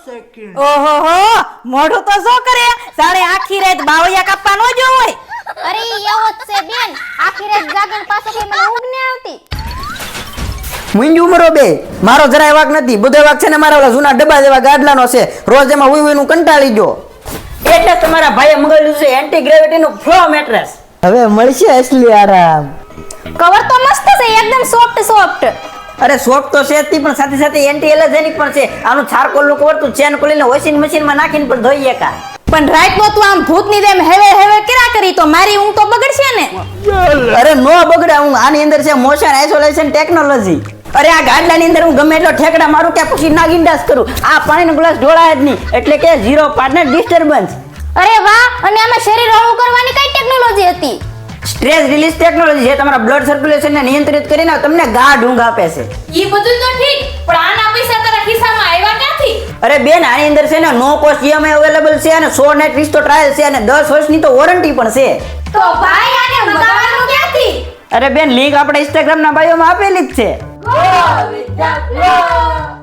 Second. ઓહો હો, મોઢું તો શું કરે? જાણે આખી રાત બાવળિયા કાપવા ન જો હોય. અરે એવો જ છે બેન, આખી રાત જાગણ પાછો કઈ મને ઊંઘ ન આવતી. મુંજી ઉમરો બે મારો જરાય વાક નથી. બધો વાક છે ને મારા ઓલા જૂના ડબ્બા જેવા ગાડલાનો છે. રોજ એમાં ઉઈ ઉઈનું કંટાળી ગયો. એટલે તમારા ભાઈએ મંગાવ્યું છે એન્ટી ગ્રેવિટી નું ફ્લો મેટ્રેસ. હવે મળશે અસલી આરામ. કવર તો મસ્ત છે, એકદમ સોફ્ટ સોફ્ટ. અરે સોફ્ટ તો છે જ નહીં, પણ સાથે સાથે એન્ટી એલર્જેનિક પણ છે. આનું ચારકોલ નું કવર તું ચેન ખોલીને વોશિંગ મશીનમાં નાખીને પણ ધોઈ એકા. પણ રાતનો તું આમ ભૂતની જેમ હેવે હેવે કર્યા કરી તો મારી ઊંઘ તો બગડશે ને. અરે નો બગડે હું. આની અંદર છે મોશન આઇસોલેશન ટેકનોલોજી. અરે આ ગાડલાની અંદર હું ગમે એટલો ઠેકડા મારું કે પછી નાગીન ડાસ કરું, આ પાણીનો ગ્લાસ ઢોળાય જ નહીં. એટલે કે ઝીરો પાર્ટનર ડિસ્ટર્બન્સ. અરે વાહ, અને આમાં શરીર હળવું કરવાની કઈ ટેકનોલોજી હતી? સ્ટ્રેસ રિલીઝ ટેકનોલોજી છે. તમારા બ્લડ સર્ક્યુલેશનને નિયંત્રિત કરીને તમને ગાઢ ઊંઘ આપે છે. ઈ બધું તો ઠીક, પણ આના પૈસા તારા ખિસ્સામાં આવ્યા ક્યાંથી? અરે બેન, આની અંદર છે ને નો કોસ્ટ ઈએમઆઈ અવેલેબલ છે અને 100 નાઈટ રિસ્ટો ટ્રાયલ છે અને 10 વર્ષની તો વોરંટી પણ છે. તો ભાઈ આને મંગાવવાનું ક્યાંથી? અરે બેન, લિંક આપણે ઇન્સ્ટાગ્રામ ના બાયોમાં આપેલી જ છે. ગો વિદ્યા